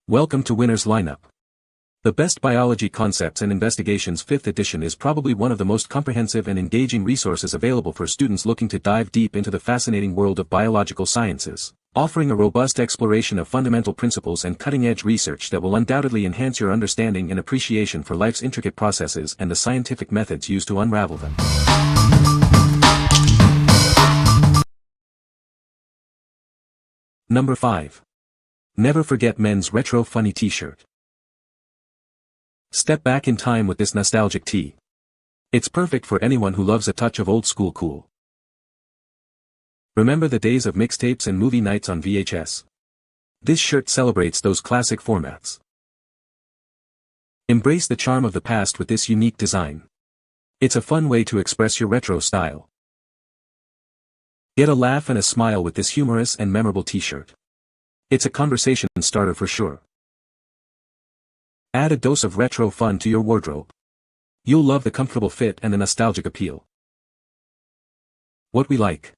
Welcome to Winner's Lineup. The Best Biology Concepts and Investigations 5th edition is probably one of the most comprehensive and engaging resources available for students looking to dive deep into the fascinating world of biological sciences, offering a robust exploration of fundamental principles and cutting-edge research that will undoubtedly enhance your understanding and appreciation for life's intricate processes and the scientific methods used to unravel them. Number 5. Never forget men's retro funny t-shirt. Step back in time with this nostalgic tee. It's perfect for anyone who loves a touch of old school cool. Remember the days of mixtapes and movie nights on VHS? This shirt celebrates those classic formats. Embrace the charm of the past with this unique design. It's a fun way to express your retro style. Get a laugh and a smile with this humorous and memorable t-shirt. It's a conversation starter for sure. Add a dose of retro fun to your wardrobe. You'll love the comfortable fit and the nostalgic appeal. What we like.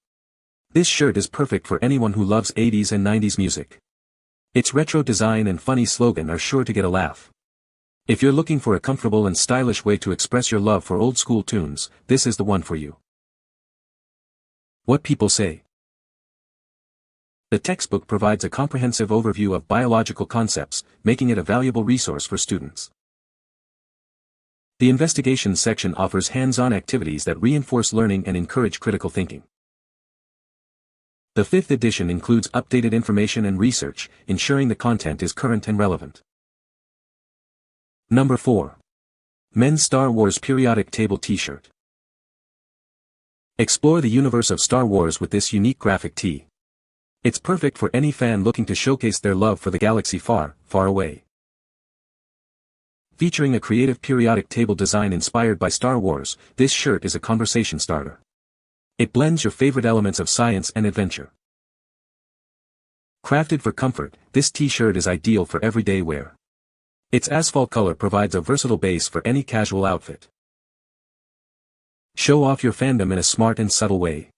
This shirt is perfect for anyone who loves 80s and 90s music. Its retro design and funny slogan are sure to get a laugh. If you're looking for a comfortable and stylish way to express your love for old school tunes, this is the one for you. What people say. The textbook provides a comprehensive overview of biological concepts, making it a valuable resource for students. The investigations section offers hands-on activities that reinforce learning and encourage critical thinking. The 5th edition includes updated information and research, ensuring the content is current and relevant. Number 4. Men's Star Wars Periodic Table T-shirt. Explore the universe of Star Wars with this unique graphic tee. It's perfect for any fan looking to showcase their love for the galaxy far, far away. Featuring a creative periodic table design inspired by Star Wars, this shirt is a conversation starter. It blends your favorite elements of science and adventure. Crafted for comfort, this t-shirt is ideal for everyday wear. Its asphalt color provides a versatile base for any casual outfit. Show off your fandom in a smart and subtle way.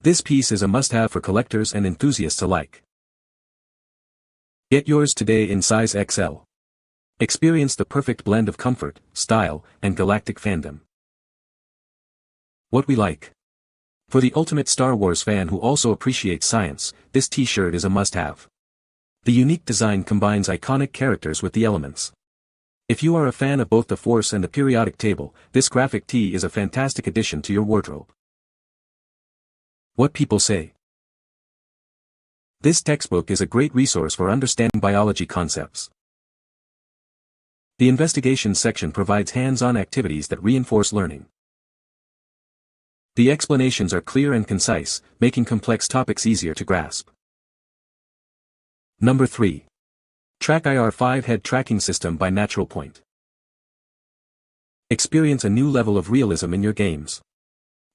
This piece is a must-have for collectors and enthusiasts alike. Get yours today in size XL. Experience the perfect blend of comfort, style, and galactic fandom. What we like. For the ultimate Star Wars fan who also appreciates science, this t-shirt is a must-have. The unique design combines iconic characters with the elements. If you are a fan of both the Force and the periodic table, this graphic tee is a fantastic addition to your wardrobe. What people say. This textbook is a great resource for understanding biology concepts. The investigations section provides hands-on activities that reinforce learning. The explanations are clear and concise, making complex topics easier to grasp. Number 3. TrackIR 5-Head Tracking System by NaturalPoint. Experience a new level of realism in your games.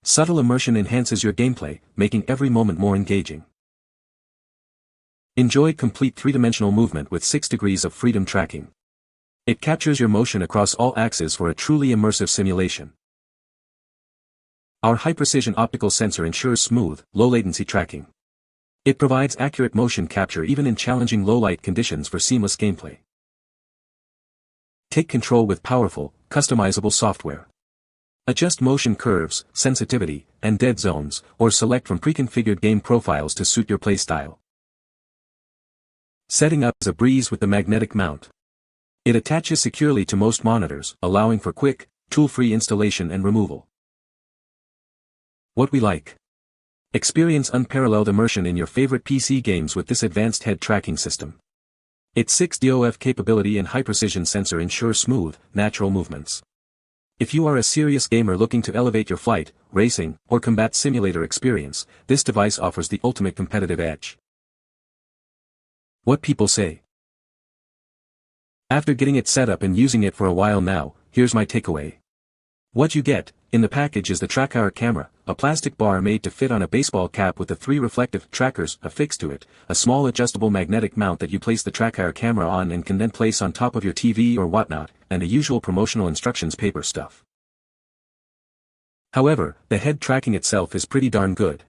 Subtle immersion enhances your gameplay, making every moment more engaging. Enjoy complete three-dimensional movement with 6 degrees of freedom tracking. It captures your motion across all axes for a truly immersive simulation. Our high-precision optical sensor ensures smooth, low-latency tracking. It provides accurate motion capture even in challenging low-light conditions for seamless gameplay. Take control with powerful, customizable software. Adjust motion curves, sensitivity, and dead zones, or select from pre-configured game profiles to suit your playstyle. Setting up is a breeze with the magnetic mount. It attaches securely to most monitors, allowing for quick, tool-free installation and removal. What we like. Experience unparalleled immersion in your favorite PC games with this advanced head tracking system. Its 6 DOF capability and high-precision sensor ensure smooth, natural movements. If you are a serious gamer looking to elevate your flight, racing, or combat simulator experience, this device offers the ultimate competitive edge. What people say. After getting it set up and using it for a while now, here's my takeaway. What you get, in the package is the TrackIR camera, a plastic bar made to fit on a baseball cap with the 3 reflective trackers affixed to it, a small adjustable magnetic mount that you place the TrackIR camera on and can then place on top of your TV or whatnot, and a usual promotional instructions paper stuff. However, the head tracking itself is pretty darn good.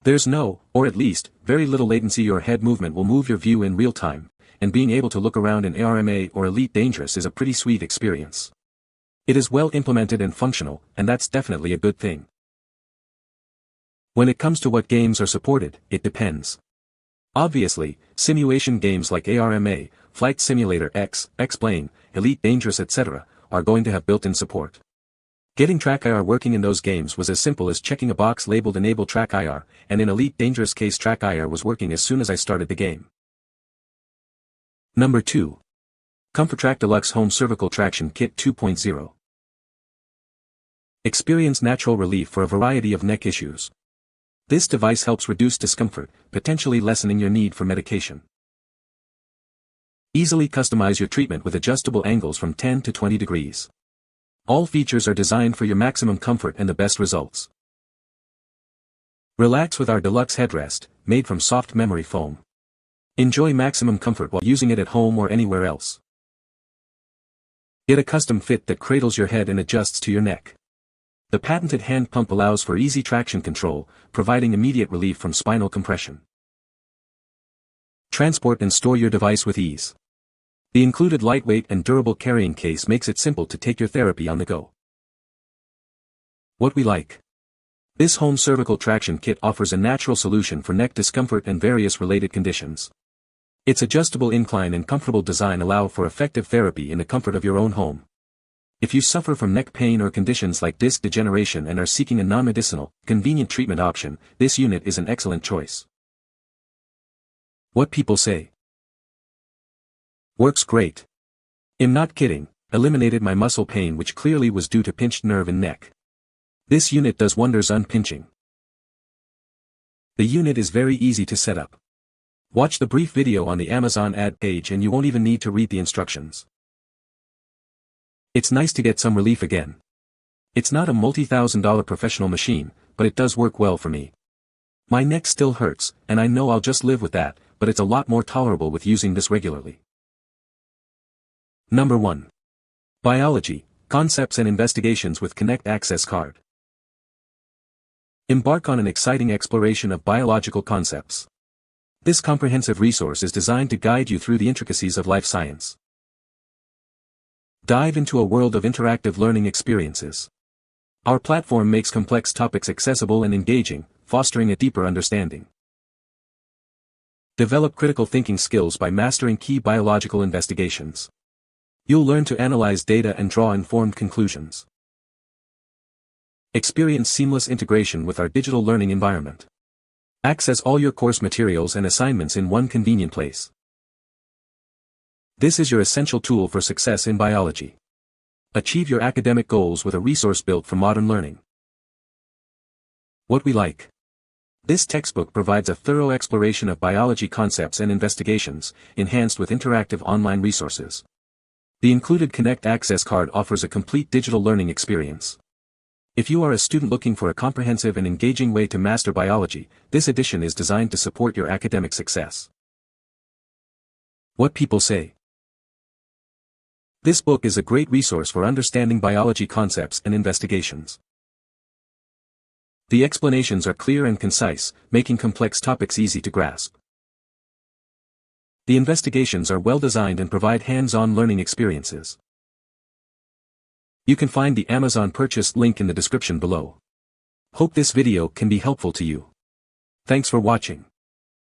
There's no, or at least, very little latency. Your head movement will move your view in real time, and being able to look around in ARMA or Elite Dangerous is a pretty sweet experience. It is well implemented and functional, and that's definitely a good thing. When it comes to what games are supported, it depends. Obviously, simulation games like ARMA, Flight Simulator X, X-Plane, Elite Dangerous etc. are going to have built-in support. Getting TrackIR working in those games was as simple as checking a box labeled Enable TrackIR, and in Elite Dangerous case TrackIR was working as soon as I started the game. Number 2. ComforTrac-Deluxe Home Cervical Traction Kit 2.0. Experience natural relief for a variety of neck issues. This device helps reduce discomfort, potentially lessening your need for medication. Easily customize your treatment with adjustable angles from 10 to 20 degrees. All features are designed for your maximum comfort and the best results. Relax with our deluxe headrest, made from soft memory foam. Enjoy maximum comfort while using it at home or anywhere else. Get a custom fit that cradles your head and adjusts to your neck. The patented hand pump allows for easy traction control, providing immediate relief from spinal compression. Transport and store your device with ease. The included lightweight and durable carrying case makes it simple to take your therapy on the go. What we like. This home cervical traction kit offers a natural solution for neck discomfort and various related conditions. Its adjustable incline and comfortable design allow for effective therapy in the comfort of your own home. If you suffer from neck pain or conditions like disc degeneration and are seeking a non-medicinal, convenient treatment option, this unit is an excellent choice. What people say. Works great. I'm not kidding, eliminated my muscle pain which clearly was due to pinched nerve in neck. This unit does wonders unpinching. The unit is very easy to set up. Watch the brief video on the Amazon ad page and you won't even need to read the instructions. It's nice to get some relief again. It's not a multi-thousand-dollar professional machine, but it does work well for me. My neck still hurts, and I know I'll just live with that, but it's a lot more tolerable with using this regularly. Number 1. Biology, Concepts and Investigations with Connect Access Card. Embark on an exciting exploration of biological concepts. This comprehensive resource is designed to guide you through the intricacies of life science. Dive into a world of interactive learning experiences. Our platform makes complex topics accessible and engaging, fostering a deeper understanding. Develop critical thinking skills by mastering key biological investigations. You'll learn to analyze data and draw informed conclusions. Experience seamless integration with our digital learning environment. Access all your course materials and assignments in one convenient place. This is your essential tool for success in biology. Achieve your academic goals with a resource built for modern learning. What we like. This textbook provides a thorough exploration of biology concepts and investigations, enhanced with interactive online resources. The included Connect Access Card offers a complete digital learning experience. If you are a student looking for a comprehensive and engaging way to master biology, this edition is designed to support your academic success. What people say. This book is a great resource for understanding biology concepts and investigations. The explanations are clear and concise, making complex topics easy to grasp. The investigations are well designed and provide hands-on learning experiences. You can find the Amazon purchase link in the description below. Hope this video can be helpful to you. Thanks for watching.